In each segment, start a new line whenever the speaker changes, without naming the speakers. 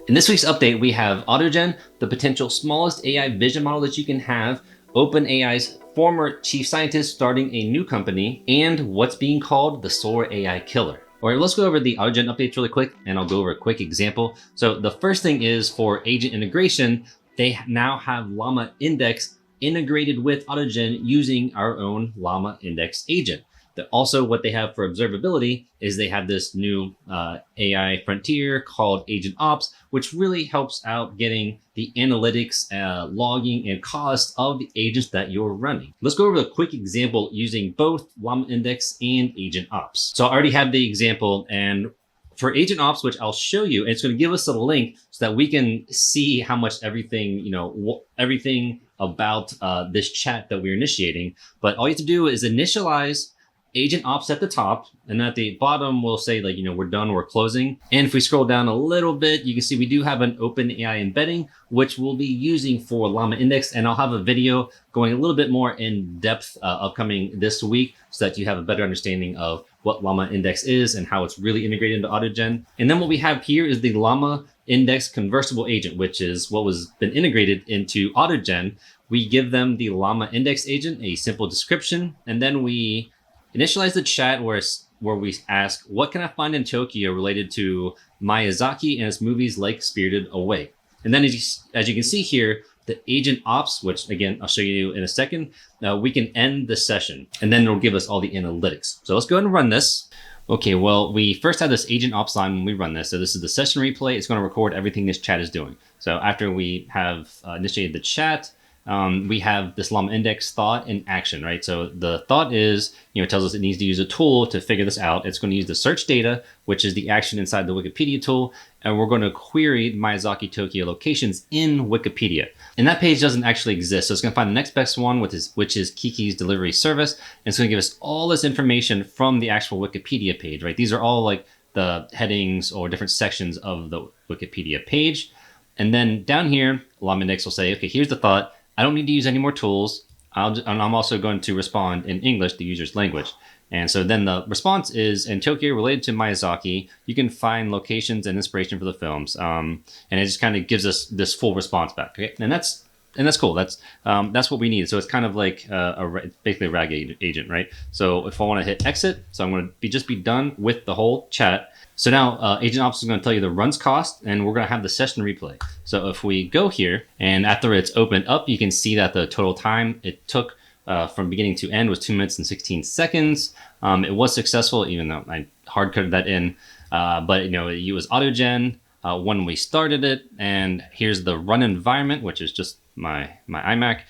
In this week's update, we have AutoGen, the potential smallest AI vision model that you can have, OpenAI's former chief scientist starting a new company, and what's being called the Sora AI Killer. All right, let's go over the AutoGen updates really quick, and I'll go over a quick example. So the first thing is for agent integration, they now have Llama Index integrated with AutoGen using our own Llama Index agent. Also, what they have for observability is they have this new AI frontier called AgentOps, which really helps out getting the analytics, logging, and cost of the agents that you're running. Let's go over a quick example using both Llama Index and AgentOps. So I already have the example, and for AgentOps, which I'll show you, and it's going to give us a link so that we can see how much everything, everything about this chat that we're initiating. But all you have to do is initialize AgentOps at the top, and at the bottom we'll say we're done, we're closing. And if we scroll down a little bit, you can see we do have an OpenAI embedding, which we'll be using for Llama Index, and I'll have a video going a little bit more in depth upcoming this week so that you have a better understanding of what Llama Index is and how it's really integrated into AutoGen. And then what we have here is the Llama Index conversable agent, which is what was been integrated into AutoGen. We give them the Llama Index agent, a simple description, and then we initialize the chat where we ask, what can I find in Tokyo related to Miyazaki and his movies like Spirited Away? And then as you can see here, the AgentOps, which again, I'll show you in a second, we can end the session, and then it'll give us all the analytics. So let's go ahead and run this. Okay, well, we first have this AgentOps line when we run this. So this is the session replay. It's going to record everything this chat is doing. So after we have initiated the chat, we have this Llama Index thought and action, right? So the thought is, it tells us it needs to use a tool to figure this out. It's going to use the search data, which is the action inside the Wikipedia tool. And we're going to query Miyazaki Tokyo locations in Wikipedia. And that page doesn't actually exist. So it's going to find the next best one, which is Kiki's delivery service. And it's going to give us all this information from the actual Wikipedia page, right? These are all like the headings or different sections of the Wikipedia page. And then down here, Llama Index will say, okay, here's the thought. I don't need to use any more tools. I'm also going to respond in English, the user's language. And so then the response is, in Tokyo related to Miyazaki, you can find locations and inspiration for the films. And it just kind of gives us this full response back. Okay? And that's cool. That's what we need. So it's kind of like basically a RAG agent, right? So if I want to hit exit, so I'm going to just be done with the whole chat. So now AgentOps is going to tell you the runs cost, and we're going to have the session replay. So if we go here, and after it's opened up, you can see that the total time it took from beginning to end was 2 minutes and 16 seconds. It was successful, even though I hard coded that in. But it was AutoGen when we started it, and here's the run environment, which is just my iMac.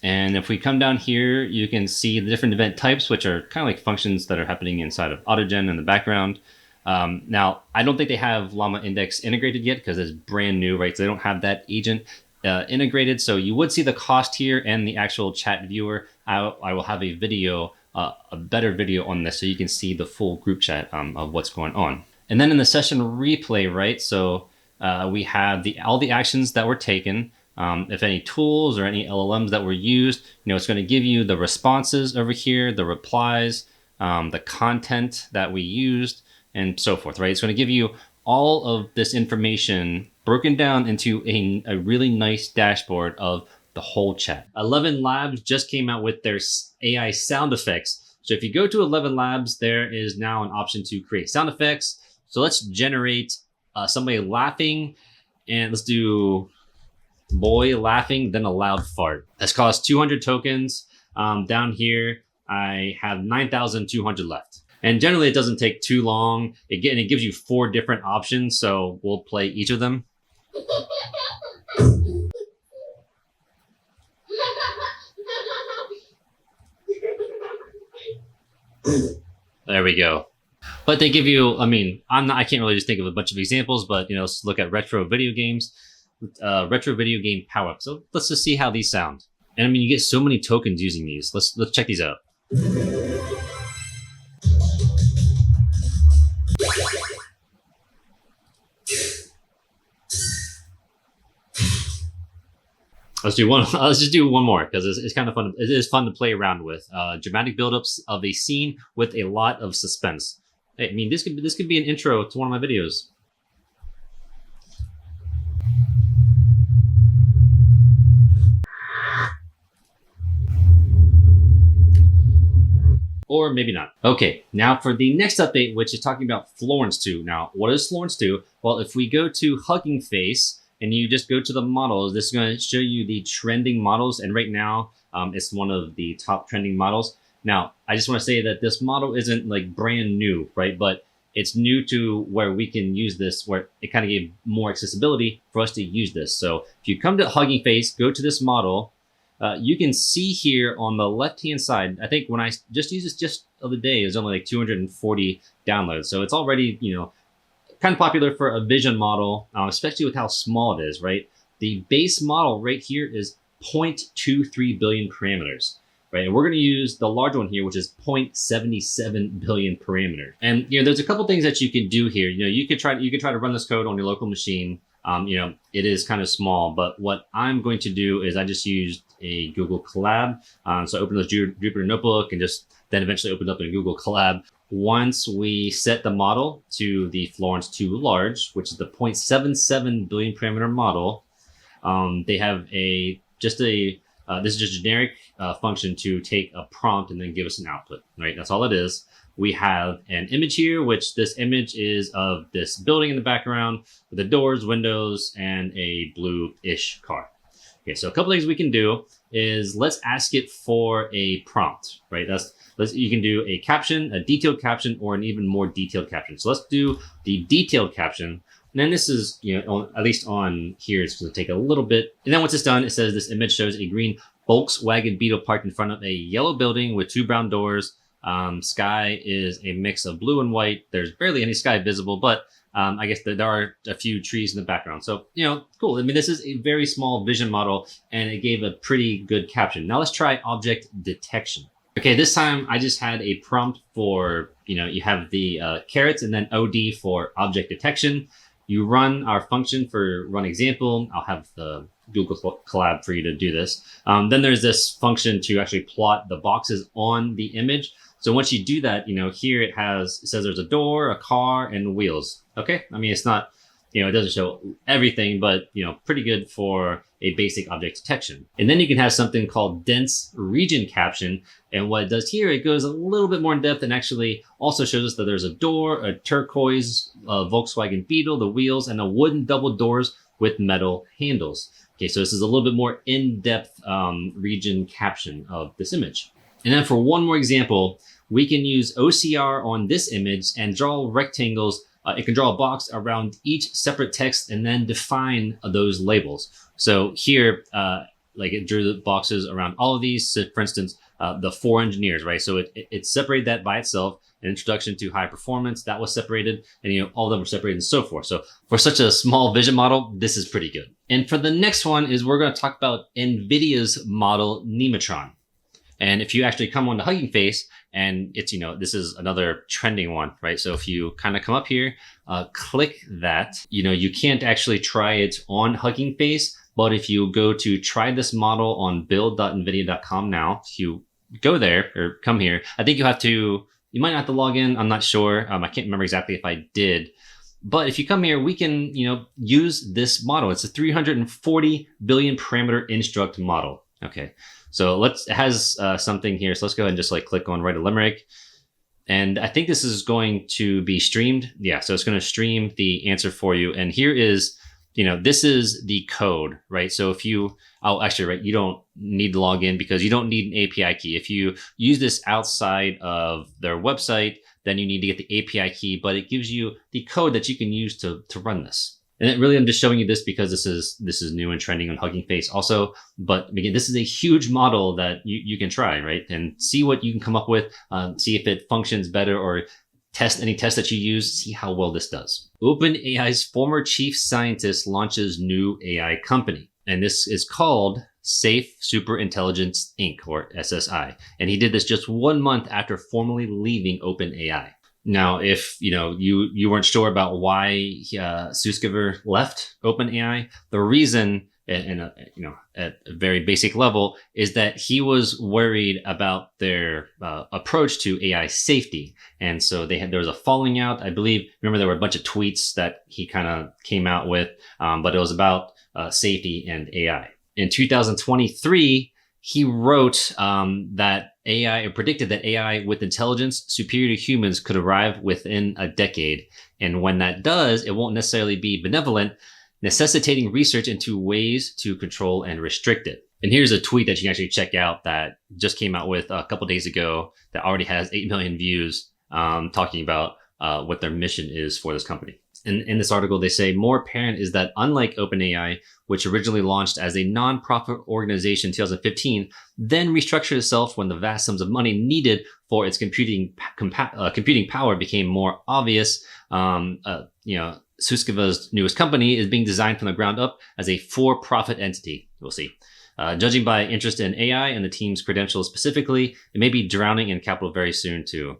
And if we come down here, you can see the different event types, which are kind of like functions that are happening inside of AutoGen in the background. Now, I don't think they have Llama Index integrated yet because it's brand new, right? So they don't have that agent integrated. So you would see the cost here and the actual chat viewer. I will have a video, a better video on this so you can see the full group chat of what's going on. And then in the session replay, right? So we have all the actions that were taken. If any tools or any LLMs that were used, it's going to give you the responses over here, the replies, the content that we used, and so forth, right? It's going to give you all of this information broken down into a really nice dashboard of the whole chat. ElevenLabs just came out with their AI sound effects. So if you go to ElevenLabs, there is now an option to create sound effects. So let's generate somebody laughing, and let's do boy laughing, then a loud fart. This costs 200 tokens. Down here, I have 9,200 left. And generally, it doesn't take too long. It gives you 4 different options, so we'll play each of them. There we go. But they give you, I can't really just think of a bunch of examples, but let's look at retro video games. Retro video game power up. So let's just see how these sound. And you get so many tokens using these. Let's check these out. Let's just do one more because it's kind of fun. It is fun to play around with. Dramatic buildups of a scene with a lot of suspense. Hey, this could be an intro to one of my videos. or maybe not. Okay, now for the next update, which is talking about Florence 2. Now, what is Florence 2? Well, if we go to Hugging Face and you just go to the models, this is going to show you the trending models. And right now, it's one of the top trending models. Now, I just want to say that this model isn't like brand new, right? But it's new to where we can use this, where it kind of gave more accessibility for us to use this. So if you come to Hugging Face, go to this model, you can see here on the left-hand side, I think when I just used this just the other day, it was only like 240 downloads. So it's already, kind of popular for a vision model, especially with how small it is, right? The base model right here is 0.23 billion parameters. Right, and we're going to use the large one here, which is 0.77 billion parameters. And there's a couple things that you can do here. You could try to run this code on your local machine. It is kind of small, but what I'm going to do is I just used a Google Colab. So I opened this Jupyter Notebook and just then eventually opened up in Google Colab. Once we set the model to the Florence 2 large, which is the 0.77 billion parameter model, they have this is just a generic function to take a prompt and then give us an output, right? That's all it is. We have an image here, which this image is of this building in the background with the doors, windows, and a blue-ish car. Okay, so a couple things we can do is let's ask it for a prompt, right? You can do a caption, a detailed caption, or an even more detailed caption. So let's do the detailed caption. And then this is, at least on here, it's going to take a little bit. And then once it's done, it says this image shows a green Volkswagen Beetle parked in front of a yellow building with 2 brown doors. Sky is a mix of blue and white. There's barely any sky visible, but I guess there are a few trees in the background. So, cool. I mean, this is a very small vision model, and it gave a pretty good caption. Now let's try object detection. Okay, this time I just had a prompt for, you have the carets and then OD for object detection. You run our function for run example. I'll have the Google Colab for you to do this. Then there's this function to actually plot the boxes on the image. So once you do that, here it says there's a door, a car, and wheels. Okay, I mean, it's not, it doesn't show everything, but, pretty good for a basic object detection. And then you can have something called dense region caption. And what it does here, it goes a little bit more in depth and actually also shows us that there's a door, a turquoise Volkswagen Beetle, the wheels, and a wooden double doors with metal handles. Okay, so this is a little bit more in-depth region caption of this image. And then for one more example, we can use OCR on this image and draw rectangles. It can draw a box around each separate text and then define those labels. So here, it drew the boxes around all of these. So for instance, the 4 engineers, right? So it separated that by itself. An introduction to high performance, that was separated, and all of them were separated and so forth. So for such a small vision model, this is pretty good. And for the next one is we're going to talk about NVIDIA's model Nematron. And if you actually come on to Hugging Face, and it's, this is another trending one, right? So if you kind of come up here, click that, you can't actually try it on Hugging Face, but if you go to try this model on build.nvidia.com now, if you go there or come here, I think you might not have to log in. I'm not sure. I can't remember exactly if I did. But if you come here, we can, use this model. It's a 340 billion parameter instruct model. Okay. So it has something here. So let's go ahead and just click on write a limerick. And I think this is going to be streamed. Yeah. So it's going to stream the answer for you. And here is, this is the code, right? So if you don't need to log in because you don't need an API key. If you use this outside of their website, then you need to get the API key, but it gives you the code that you can use to run this. And really, I'm just showing you this because this is new and trending on Hugging Face also. But again, this is a huge model that you can try, right? And see what you can come up with, see if it functions better or test any test that you use, see how well this does. OpenAI's former chief scientist launches new AI company. And this is called Safe Superintelligence Inc. or SSI. And he did this just 1 month after formally leaving OpenAI. Now, if you weren't sure about why Sutskever left OpenAI, the reason, at a very basic level, is that he was worried about their approach to AI safety, and so there was a falling out. I believe. Remember, there were a bunch of tweets that he kind of came out with, but it was about safety and AI. In 2023, He wrote that AI, or predicted that AI with intelligence superior to humans could arrive within a decade. And when that does, it won't necessarily be benevolent, necessitating research into ways to control and restrict it. And here's a tweet that you can actually check out that just came out with a couple days ago that already has 8 million views, talking about what their mission is for this company. In this article, they say more apparent is that unlike OpenAI, which originally launched as a non-profit organization in 2015, then restructured itself when the vast sums of money needed for its computing power became more obvious. Sutskever's newest company is being designed from the ground up as a for-profit entity. We'll see. Judging by interest in AI and the team's credentials specifically, it may be drowning in capital very soon too.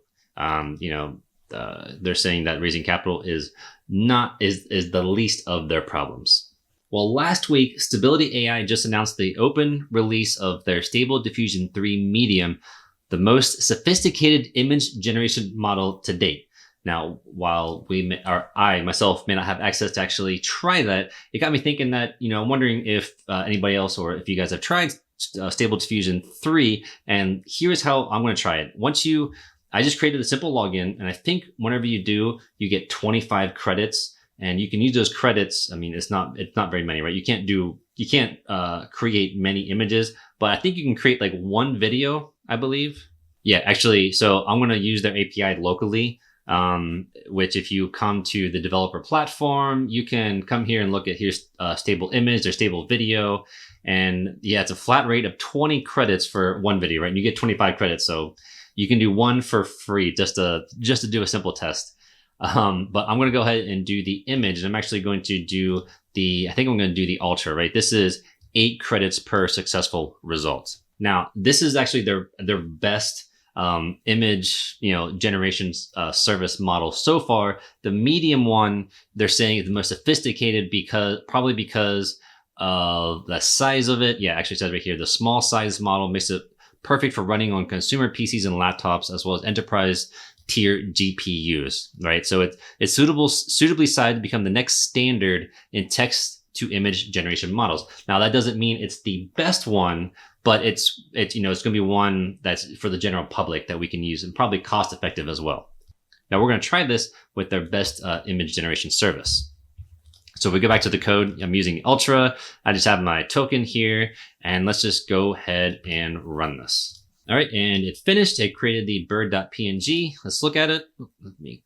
They're saying that raising capital is the least of their problems. Well, last week, Stability AI just announced the open release of their Stable Diffusion 3 Medium, the most sophisticated image generation model to date. Now, while I myself may not have access to actually try that, it got me thinking that, I'm wondering if anybody else or if you guys have tried Stable Diffusion 3, and here's how I'm going to try it. I just created a simple login, and I think whenever you do, you get 25 credits, and you can use those credits. I mean, it's not very many, right? You can't create many images, but I think you can create like one video, I believe. Yeah, actually, so I'm going to use their API locally, which if you come to the developer platform, you can come here and look at here's stable image or stable video. And yeah, it's a flat rate of 20 credits for one video, right? And you get 25 credits. So you can do one for free just to do a simple test. But I'm going to go ahead and do the image. And I'm actually going to do I think I'm going to do the ultra, right? This is 8 credits per successful result. Now, this is actually their best image, generation service model so far. The medium one, they're saying, is the most sophisticated because of the size of it. Yeah, actually it says right here, the small size model makes it perfect for running on consumer PCs and laptops, as well as enterprise tier GPUs, right? So it's suitably sized to become the next standard in text to image generation models. Now, that doesn't mean it's the best one, but it's going to be one that's for the general public that we can use, and probably cost effective as well. Now, we're going to try this with their best image generation service. So if we go back to the code, I'm using Ultra. I just have my token here, and let's just go ahead and run this. All right, and it finished. It created the bird.png. Let's look at it. Let me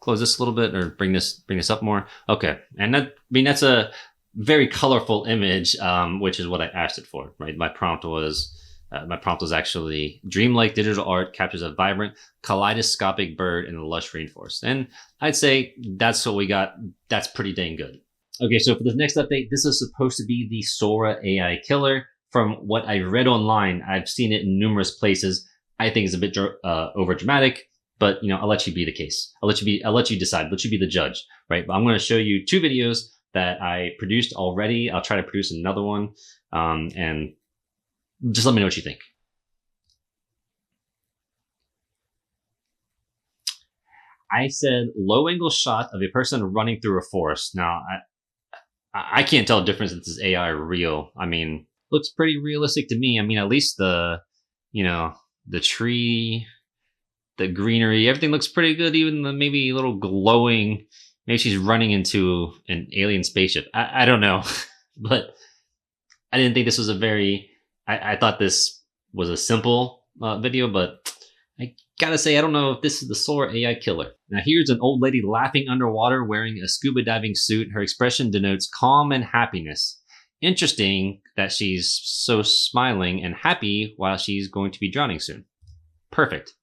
close this a little bit, or bring this up more. Okay, and that's a very colorful image, which is what I asked it for, right? My prompt was actually dreamlike digital art captures a vibrant kaleidoscopic bird in a lush rainforest. And I'd say that's what we got. That's pretty dang good. Okay, so for the next update, this is supposed to be the Sora AI Killer. From what I read online, I've seen it in numerous places. I think it's a bit over dramatic, but I'll let you be the case. I'll let you decide. Let you be the judge, right? But I'm going to show you 2 videos that I produced already. I'll try to produce another one, and just let me know what you think. I said low angle shot of a person running through a forest. Now, I can't tell the difference if this is AI or real. I mean, looks pretty realistic to me. I mean, at least the tree, the greenery, everything looks pretty good. Even the maybe a little glowing. Maybe she's running into an alien spaceship. I don't know, but I didn't think this was I thought this was a simple video, but I gotta say, I don't know if this is the Sora AI Killer. Now, here's an old lady laughing underwater wearing a scuba diving suit. Her expression denotes calm and happiness. Interesting that she's so smiling and happy while she's going to be drowning soon. Perfect.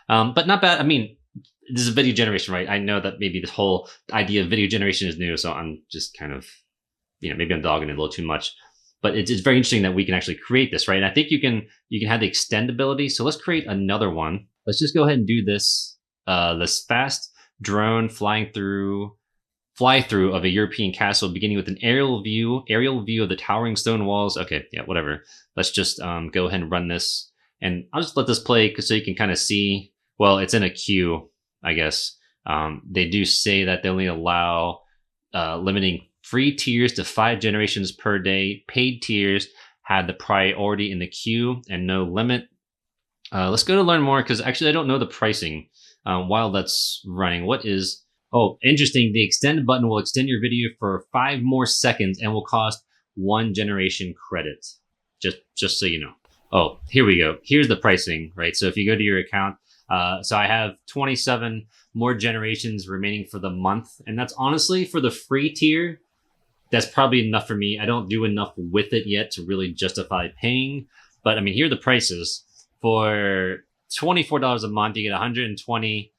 But not bad. I mean, this is video generation, right? I know that maybe this whole idea of video generation is new, so I'm just kind of, maybe I'm dogging it a little too much. But it's very interesting that we can actually create this, right? And I think you can have the extendability. So let's create another one. Let's just go ahead and do this. This fast drone fly through of a European castle, beginning with an aerial view of the towering stone walls. Okay, yeah, whatever. Let's just go ahead and run this, and I'll just let this play so you can kind of see. Well, it's in a queue, I guess. They do say that they only allow limiting free tiers to 5 generations per day, paid tiers had the priority in the queue and no limit. Let's go to learn more, because actually I don't know the pricing while that's running. What is... Oh, interesting. The extend button will extend your video for 5 more seconds and will cost 1 generation credit. Just so you know. Oh, here we go. Here's the pricing, right? So if you go to your account, so I have 27 more generations remaining for the month. And that's honestly, for the free tier, that's probably enough for me. I don't do enough with it yet to really justify paying. But I mean, here are the prices. For $24 a month, you get 120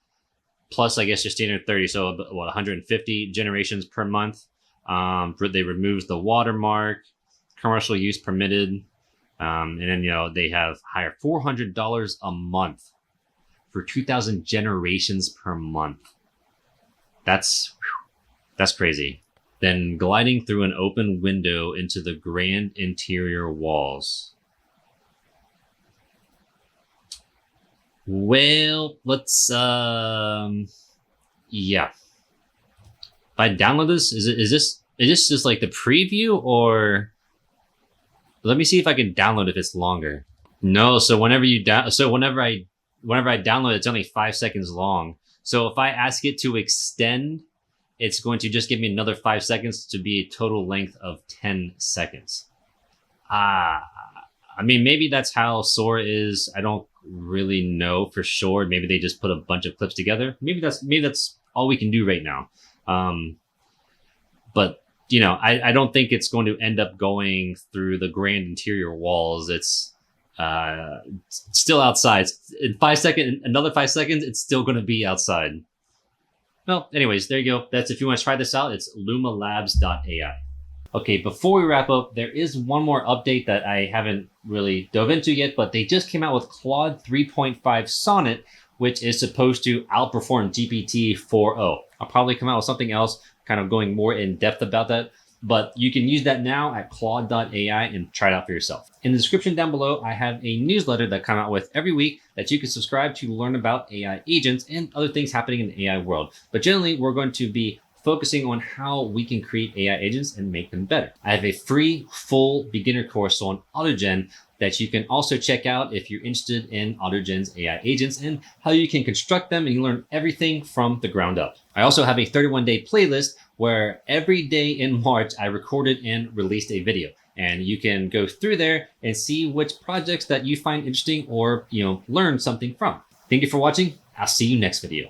plus, I guess, your standard 30. So what, 150 generations per month. They removed the watermark, commercial use permitted. And then, they have higher $400 a month for 2,000 generations per month. That's crazy. Then gliding through an open window into the grand interior walls. Well, let's, yeah. If I download this, is this just like the preview, or let me see if I can download if it's longer. No, so whenever I download, it's only 5 seconds long. So if I ask it to extend, it's going to just give me another 5 seconds to be a total length of 10 seconds. I mean, maybe that's how Sora is. I don't really know for sure. Maybe they just put a bunch of clips together. Maybe that's all we can do right now. But I don't think it's going to end up going through the grand interior walls. It's still outside. In another 5 seconds, it's still going to be outside. Well, anyways, there you go. That's, if you want to try this out, it's ElevenLabs.ai. Okay, before we wrap up, there is one more update that I haven't really dove into yet, but they just came out with Claude 3.5 Sonnet, which is supposed to outperform GPT 4.0. I'll probably come out with something else, kind of going more in depth about that, but you can use that now at Claude.ai and try it out for yourself. In the description down below, I have a newsletter that I come out with every week that you can subscribe to learn about AI agents and other things happening in the AI world. But generally, we're going to be focusing on how we can create AI agents and make them better. I have a free full beginner course on AutoGen that you can also check out if you're interested in AutoGen's AI agents and how you can construct them and learn everything from the ground up. I also have a 31-day playlist where every day in March, I recorded and released a video. And you can go through there and see which projects that you find interesting or, learn something from. Thank you for watching. I'll see you next video.